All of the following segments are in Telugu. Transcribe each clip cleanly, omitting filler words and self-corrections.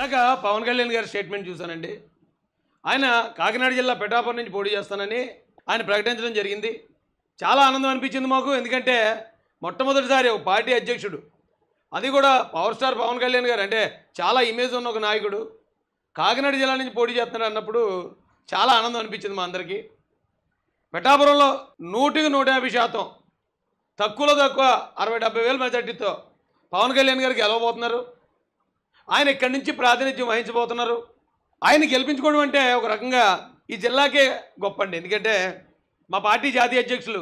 ఇందాక పవన్ కళ్యాణ్ గారి స్టేట్మెంట్ చూశానండి. ఆయన కాకినాడ జిల్లా పిఠాపురం నుంచి పోటీ చేస్తానని ఆయన ప్రకటించడం జరిగింది. చాలా ఆనందం అనిపించింది మాకు. ఎందుకంటే మొట్టమొదటిసారి ఒక పార్టీ అధ్యక్షుడు, అది కూడా పవర్ స్టార్ పవన్ కళ్యాణ్ గారు, అంటే చాలా ఇమేజ్ ఉన్న ఒక నాయకుడు కాకినాడ జిల్లా నుంచి పోటీ చేస్తున్నాడు అన్నప్పుడు చాలా ఆనందం అనిపించింది మా అందరికీ. పిఠాపురంలో 100కి 150% తక్కువలో తక్కువ 60-70 వేల మెజార్టీతో పవన్ కళ్యాణ్ గారికి గెలవబోతున్నారు. ఆయన ఇక్కడి నుంచి ప్రాతినిధ్యం వహించబోతున్నారు. ఆయన గెలిపించుకోవడం అంటే ఒక రకంగా ఈ జిల్లాకే గొప్ప అండి. ఎందుకంటే మా పార్టీ జాతీయ అధ్యక్షులు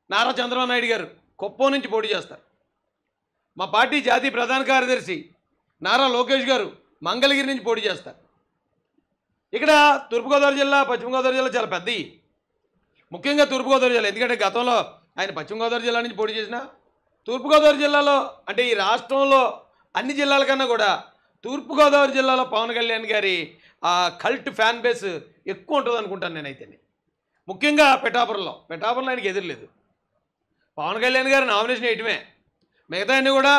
నారా చంద్రబాబు నాయుడు గారు కుప్పం నుంచి పోటీ చేస్తారు. మా పార్టీ జాతీయ ప్రధాన కార్యదర్శి నారా లోకేష్ గారు మంగళగిరి నుంచి పోటీ చేస్తారు. ఇక్కడ తూర్పుగోదావరి జిల్లా, పశ్చిమ గోదావరి జిల్లా చాలా పెద్దవి. ముఖ్యంగా తూర్పుగోదావరి జిల్లా, ఎందుకంటే గతంలో ఆయన పశ్చిమ గోదావరి జిల్లా నుంచి పోటీ చేసిన తూర్పుగోదావరి జిల్లాలో, అంటే ఈ రాష్ట్రంలో అన్ని జిల్లాల కన్నా కూడా తూర్పుగోదావరి జిల్లాలో పవన్ కళ్యాణ్ గారి ఆ కల్ట్ ఫ్యాన్ బేస్ ఎక్కువ ఉంటుంది అనుకుంటాను నేనైతే. ముఖ్యంగా పిఠాపురంలో ఆయనకి ఎదురులేదు. పవన్ కళ్యాణ్ గారి నామినేషన్ వేయటమే, మిగతా అన్నీ కూడా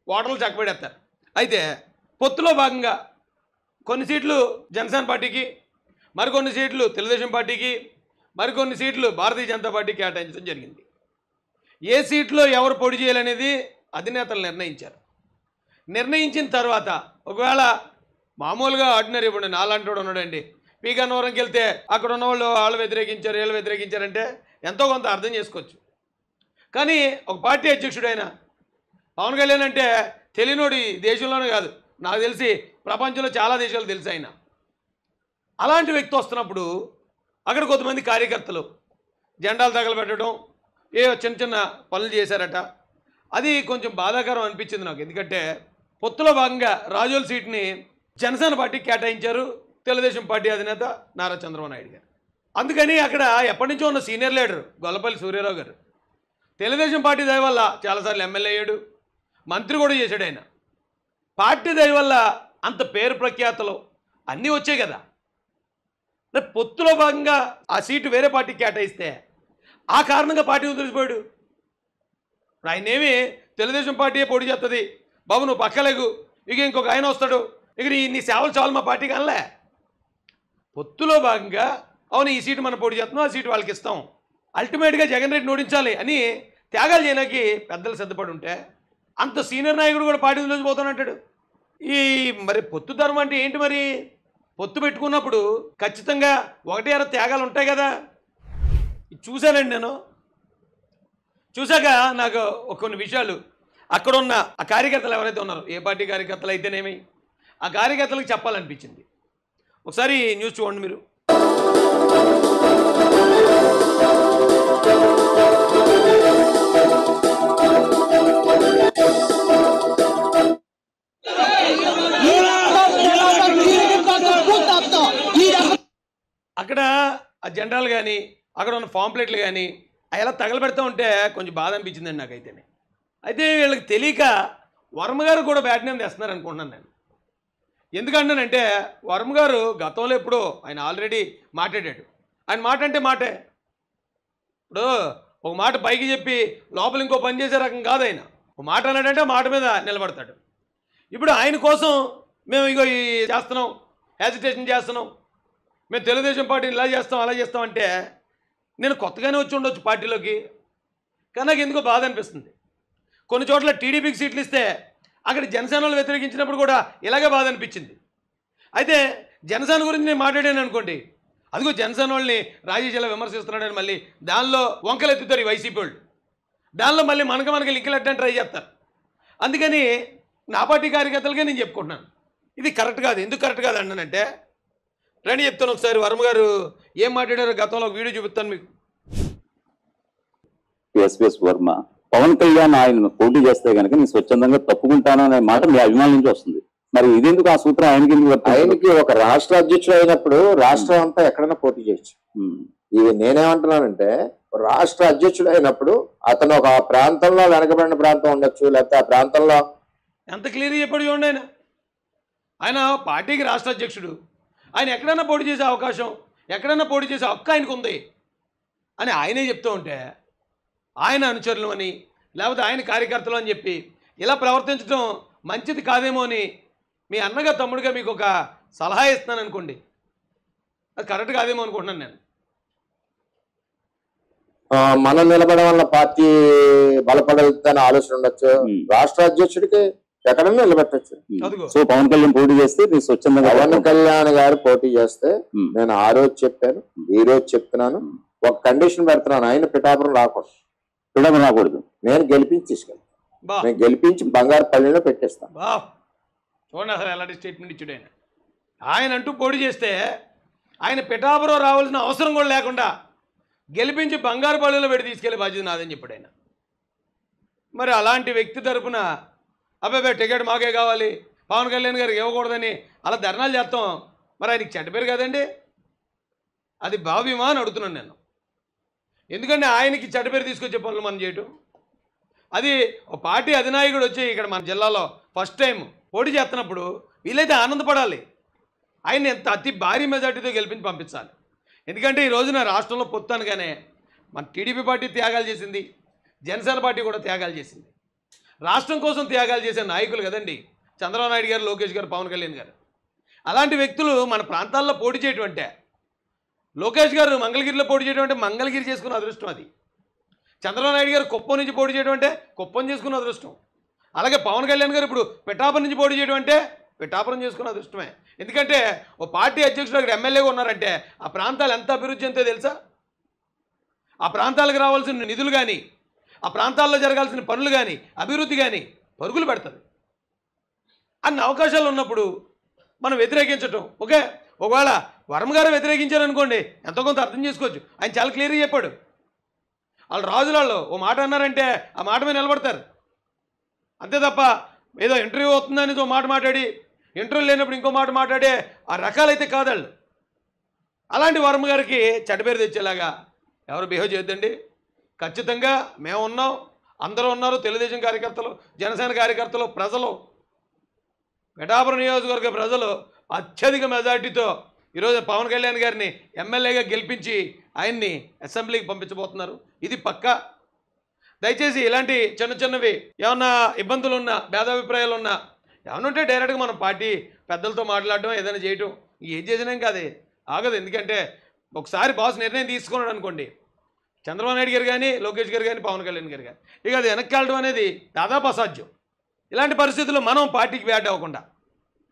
ఓటర్లు చక్కబెడేస్తారు. అయితే పొత్తులో భాగంగా కొన్ని సీట్లు జనసేన పార్టీకి, మరికొన్ని సీట్లు తెలుగుదేశం పార్టీకి, మరికొన్ని సీట్లు భారతీయ జనతా పార్టీకి కేటాయించడం జరిగింది. ఏ సీట్లో ఎవరు పోటీ చేయాలనేది అధినేతలు నిర్ణయించారు. నిర్ణయించిన తర్వాత ఒకవేళ మామూలుగా ఆర్డినరీ ఇప్పుడు నాలాంటి వాడు ఉన్నాడండి, పీకన్నవరంకి వెళ్తే అక్కడ ఉన్నవాళ్ళు వాళ్ళు వ్యతిరేకించారు, వీళ్ళు వ్యతిరేకించారంటే ఎంతో కొంత అర్థం చేసుకోవచ్చు. కానీ ఒక పార్టీ అధ్యక్షుడైన పవన్ కళ్యాణ్ అంటే తెలియనోడి దేశంలోనే కాదు, నాకు తెలిసి ప్రపంచంలో చాలా దేశాలు తెలుసు ఆయన. అలాంటి వ్యక్తి వస్తున్నప్పుడు అక్కడ కొంతమంది కార్యకర్తలు జెండాలు తగలబెట్టడం, ఏ చిన్న చిన్న పనులు చేశారట. అది కొంచెం బాధాకరం అనిపించింది నాకు. ఎందుకంటే పొత్తులో భాగంగా రాజోల్ సీట్ని జనసేన పార్టీకి కేటాయించారు తెలుగుదేశం పార్టీ అధినేత నారా చంద్రబాబు నాయుడు గారు. అందుకని అక్కడ ఎప్పటి నుంచో ఉన్న సీనియర్ లీడర్ గొల్లపల్లి సూర్యారావు గారు తెలుగుదేశం పార్టీ దయ వల్ల చాలాసార్లు ఎమ్మెల్యే అయ్యాడు, మంత్రి కూడా చేశాడు. ఆయన పార్టీ దయ వల్ల అంత పేరు ప్రఖ్యాతలు అన్నీ వచ్చాయి కదా. పొత్తులో భాగంగా ఆ సీటు వేరే పార్టీకి కేటాయిస్తే ఆ కారణంగా పార్టీ వదిలిపోయాడు. ఆయనేమి తెలుగుదేశం పార్టీ పోటీ చేస్తుంది, బాబు నువ్వు పక్కలేగు, ఇక ఇంకొక ఆయన వస్తాడు, ఇక నీ సేవలు చాలు మా పార్టీకి అనలే. పొత్తులో భాగంగా అవును ఈ సీటు మనం పోటీ చేస్తున్నాం, ఆ సీటు వాళ్ళకి ఇస్తాం, అల్టిమేట్గా జగన్ రెడ్డిని ఓడించాలి అని త్యాగాలు చేయడానికి పెద్దలు సిద్ధపడి ఉంటే అంత సీనియర్ నాయకుడు కూడా పార్టీ వదిలిపోతానంటాడు. ఈ మరి పొత్తు ధర్మం అంటే ఏంటి? మరి పొత్తు పెట్టుకున్నప్పుడు ఖచ్చితంగా 1-6 త్యాగాలు ఉంటాయి కదా. చూశానండి నేను. చూశాక నాకు కొన్ని విషయాలు అక్కడ ఉన్న ఆ కార్యకర్తలు ఎవరైతే ఉన్నారో, ఏ పార్టీ కార్యకర్తలు అయితేనేమి, ఆ కార్యకర్తలకు చెప్పాలనిపించింది. ఒకసారి న్యూస్ చూడండి మీరు. అక్కడ ఆ జెండాలు కానీ అక్కడ ఉన్న పాంప్లెట్లు కానీ అలా తగలబెడతా ఉంటే కొంచెం బాధ అనిపించిందండి నాకైతే. అయితే వీళ్ళకి తెలియక వర్మ గారు కూడా బ్యాట్ నేమ్ తెస్తున్నారు అనుకుంటున్నాను నేను. ఎందుకంటానంటే వర్మ గారు గతంలో ఎప్పుడో ఆయన ఆల్రెడీ మాట్లాడాడు. ఆయన మాట అంటే మాటే. ఇప్పుడు ఒక మాట పైకి చెప్పి లోపల ఇంకో పని చేసే రకం కాదు ఆయన. ఒక మాట అన్నాడంటే మాట మీద నిలబడతాడు. ఇప్పుడు ఆయన కోసం మేము ఇగో ఈ చేస్తున్నాం, యాజిటేషన్ చేస్తున్నాం, మేము తెలుగుదేశం పార్టీని ఇలా చేస్తాం అలా చేస్తాం అంటే నేను కొత్తగానే వచ్చి ఉండొచ్చు పార్టీలోకి, కానీ నాకు ఎందుకో బాధ అనిపిస్తుంది. కొన్ని చోట్ల టీడీపీకి సీట్లు ఇస్తే అక్కడ జనసేనలు వ్యతిరేకించినప్పుడు కూడా ఇలాగే బాధ అనిపించింది. అయితే జనసేన గురించి నేను మాట్లాడాను అనుకోండి, అదిగో జనసేన వాళ్ళని రాజేష్ ఇలా విమర్శిస్తున్నాడని మళ్ళీ దానిలో వంకలు ఎత్తుతారు ఈ వైసీపీ వాళ్ళు. దానిలో మళ్ళీ మనకి లింకులు ఎట్టని ట్రై చేస్తారు. అందుకని నా పార్టీ కార్యకర్తలకే నేను చెప్పుకుంటున్నాను, ఇది కరెక్ట్ కాదు. ఎందుకు కరెక్ట్ కాదు అన్నానంటే రండి చెప్తాను. ఒకసారి వర్మ గారు ఏం మాట్లాడారో గతంలో ఒక వీడియో చూపిస్తాను మీకు. ఎస్విఎస్ వర్మ, పవన్ కళ్యాణ్ ఆయన పోటీ చేస్తే కనుక నేను స్వచ్ఛందంగా తప్పుకుంటాను అనే మాట మీ అభిమానుల నుంచి వస్తుంది. మరి ఇదెందుకు ఆ సూత్రం ఆయనకి ఒక రాష్ట్ర అధ్యక్షుడు అయినప్పుడు రాష్ట్రం అంతా ఎక్కడైనా పోటీ చేయొచ్చు. ఇది నేనేమంటున్నానంటే రాష్ట్ర అధ్యక్షుడు అయినప్పుడు అతను ఒక ప్రాంతంలో వెనకబడిన ప్రాంతం ఉండొచ్చు, లేకపోతే ఆ ప్రాంతంలో ఎంత క్లియర్గా చెప్పాడు చూడండి. ఆయన పార్టీకి రాష్ట్ర అధ్యక్షుడు, ఆయన ఎక్కడైనా పోటీ చేసే అవకాశం, ఎక్కడైనా పోటీ చేసే హక్కు ఆయనకు ఉంది అని ఆయనే చెప్తూ ఉంటే ఆయన అనుచరులు అని లేకపోతే ఆయన కార్యకర్తలు అని చెప్పి ఇలా ప్రవర్తించడం మంచిది కాదేమో అని మీ అన్నగా తమ్ముడిగా మీకు ఒక సలహా ఇస్తున్నాను అనుకోండి, అది కరెక్ట్ కాదేమో అనుకుంటున్నాను నేను. మనం నిలబడడం వల్ల పార్టీ బలపడదని ఆలోచన ఉండొచ్చు. రాష్ట్ర అధ్యక్షుడికి ఎక్కడన్నా నిలబెట్టచ్చు. అదిగో సో పవన్ కళ్యాణ్ పోటీ చేస్తే నీ స్వచ్ఛందంగా పవన్ కళ్యాణ్ గారు పోటీ చేస్తే నేను ఆ రోజు చెప్పాను, ఈ రోజు చెప్తున్నాను, ఒక కండిషన్ పెడుతున్నాను, ఆయన పిఠాపురం రాకూడదు. నేను గెలిపించి తీసుకెళ్తాను. బా నేను గెలిపించి బంగారుపల్లిలో పెట్టేస్తాను. బా చూడండి అసలు ఎలాంటి స్టేట్మెంట్ ఇచ్చాడు ఆయన. ఆయన అంటూ పోటీ చేస్తే ఆయన పిఠాపురం రావాల్సిన అవసరం కూడా లేకుండా గెలిపించి బంగారుపల్లిలో పెట్టి తీసుకెళ్లే బాధ్యత నాదని చెప్పాడు ఆయన. మరి అలాంటి వ్యక్తి తరపున అబ్బాయి టికెట్ మాకే కావాలి, పవన్ కళ్యాణ్ గారికి ఇవ్వకూడదని అలా ధర్నాలు చేస్తాం, మరి ఆయనకి చెడ్డ పేరు కదండి. అది భావ్యమా అని అడుగుతున్నాను నేను. ఎందుకంటే ఆయనకి చెడ్డ పేరు తీసుకొచ్చే పనులు మనం చేయటం, అది ఒక పార్టీ అధినాయకుడు వచ్చి ఇక్కడ మన జిల్లాలో ఫస్ట్ టైం పోటీ చేస్తున్నప్పుడు వీలైతే ఆనందపడాలి. ఆయన ఎంత అతి భారీ మెజార్టీతో గెలిపించి పంపించాలి. ఎందుకంటే ఈ రోజున రాష్ట్రంలో పొత్తానుగానే మన టీడీపీ పార్టీ త్యాగాలు చేసింది, జనసేన పార్టీ కూడా త్యాగాలు చేసింది. రాష్ట్రం కోసం త్యాగాలు చేసే నాయకులు కదండి చంద్రబాబు నాయుడు గారు, లోకేష్ గారు, పవన్ కళ్యాణ్ గారు. అలాంటి వ్యక్తులు మన ప్రాంతాల్లో పోటీ చేయటం అంటే, లోకేష్ గారు మంగళగిరిలో పోటీ చేయడం అంటే మంగళగిరి చేసుకున్న అదృష్టం అది. చంద్రబాబు నాయుడు గారు కుప్పం నుంచి పోటీ చేయడం అంటే కుప్పం చేసుకున్న అదృష్టం. అలాగే పవన్ కళ్యాణ్ గారు ఇప్పుడు పిఠాపురం నుంచి పోటీ చేయడం అంటే పిఠాపురం చేసుకున్న అదృష్టమే. ఎందుకంటే ఓ పార్టీ అధ్యక్షుడు అక్కడ ఎమ్మెల్యేగా ఉన్నారంటే ఆ ప్రాంతాలు ఎంత అభివృద్ధి ఎంతో తెలుసా. ఆ ప్రాంతాలకు రావాల్సిన నిధులు కానీ, ఆ ప్రాంతాల్లో జరగాల్సిన పనులు కానీ, అభివృద్ధి కానీ పరుగులు పెడతారు. అన్ని అవకాశాలు ఉన్నప్పుడు మనం వ్యతిరేకించటం ఓకే. ఒకవేళ వర్మ గారు వ్యతిరేకించారనుకోండి, ఎంతో కొంత అర్థం చేసుకోవచ్చు. ఆయన చాలా క్లియర్గా చెప్పాడు. వాళ్ళు రాజులలో ఓ మాట అన్నారంటే ఆ మాట మీద నిలబడతారు. అంతే తప్ప ఏదో ఇంటర్వ్యూ అవుతుందని ఓ మాట మాట్లాడి, ఇంటర్వ్యూ లేనప్పుడు ఇంకో మాట మాట్లాడే ఆ రకాలైతే కాదాళ్ళు. అలాంటి వర్మ గారికి చెడ్డ పేరు తెచ్చేలాగా ఎవరు బిహేవ్ చేయొద్దండి. ఖచ్చితంగా మేము ఉన్నాం, అందరూ ఉన్నారు, తెలుగుదేశం కార్యకర్తలు, జనసేన కార్యకర్తలు, ప్రజలు, పిఠాపురం నియోజకవర్గ ప్రజలు అత్యధిక మెజార్టీతో ఈరోజు పవన్ కళ్యాణ్ గారిని ఎమ్మెల్యేగా గెలిపించి ఆయన్ని అసెంబ్లీకి పంపించబోతున్నారు. ఇది పక్కా. దయచేసి ఇలాంటి చిన్న చిన్నవి ఏమన్నా ఇబ్బందులు ఉన్నా, భేదాభిప్రాయాలు ఉన్నా, ఏమన్నా ఉంటే డైరెక్ట్గా మనం పార్టీ పెద్దలతో మాట్లాడడం, ఏదైనా చేయటం, ఏం చేసినాం కాదే ఆగదు. ఎందుకంటే ఒకసారి బాస్ నిర్ణయం తీసుకున్నాడు అనుకోండి, చంద్రబాబు నాయుడు గారు కానీ, లోకేష్ గారు కానీ, పవన్ కళ్యాణ్ గారు కానీ, ఇక అది వెనక్కి వెళ్ళడం అనేది దాదాపు అసాధ్యం. ఇలాంటి పరిస్థితుల్లో మనం పార్టీకి బ్యాట్ అవ్వకుండా,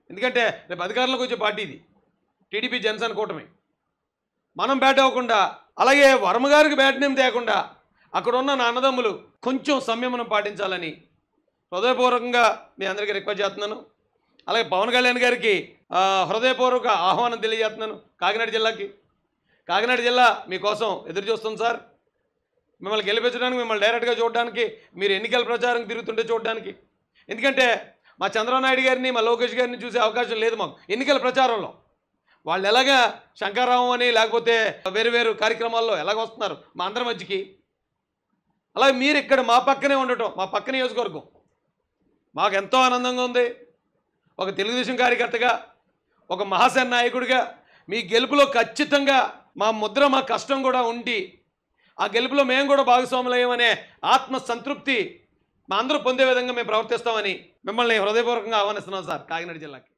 ఎందుకంటే రేపు అధికారంలోకి వచ్చే పార్టీ ఇది టీడీపీ జనసేన కూటమి, మనం బ్యాట్ అవ్వకుండా, అలాగే వర్మ గారికి బ్యాట్ నేమ్ తేకుండా అక్కడ ఉన్న నా అన్నదమ్ములు కొంచెం సంయమనం పాటించాలని హృదయపూర్వకంగా మీ అందరికీ రిక్వెస్ట్ చేస్తున్నాను. అలాగే పవన్ కళ్యాణ్ గారికి హృదయపూర్వక ఆహ్వానం తెలియజేస్తున్నాను. కాకినాడ జిల్లాకి, కాకినాడ జిల్లా మీకోసం ఎదురు చూస్తుంది సార్. మిమ్మల్ని గెలిపించడానికి, మిమ్మల్ని డైరెక్ట్గా చూడడానికి, మీరు ఎన్నికల ప్రచారం తిరుగుతుంటే చూడడానికి. ఎందుకంటే మా చంద్రబాబు నాయుడు గారిని, మా లోకేష్ గారిని చూసే అవకాశం లేదు మాకు ఎన్నికల ప్రచారంలో. వాళ్ళు ఎలాగా శంకర్రావు అని లేకపోతే వేరు వేరు కార్యక్రమాల్లో ఎలాగ వస్తున్నారు మా అందరి మధ్యకి, అలాగే మీరు ఇక్కడ మా పక్కనే ఉండటం, మా పక్క నియోజకవర్గం మాకు ఎంతో ఆనందంగా ఉంది. ఒక తెలుగుదేశం కార్యకర్తగా, ఒక మహాసేన నాయకుడిగా మీ గెలుపులో ఖచ్చితంగా మా ముద్ర, మా కష్టం కూడా ఉండి ఆ గెలుపులో మేము కూడా భాగస్వాములయ్యామనే ఆత్మ సంతృప్తి మా అందరూ పొందే విధంగా మేము ప్రవర్తిస్తామని మిమ్మల్ని హృదయపూర్వకంగా ఆహ్వానిస్తున్నాం సార్ కాకినాడ జిల్లాకి.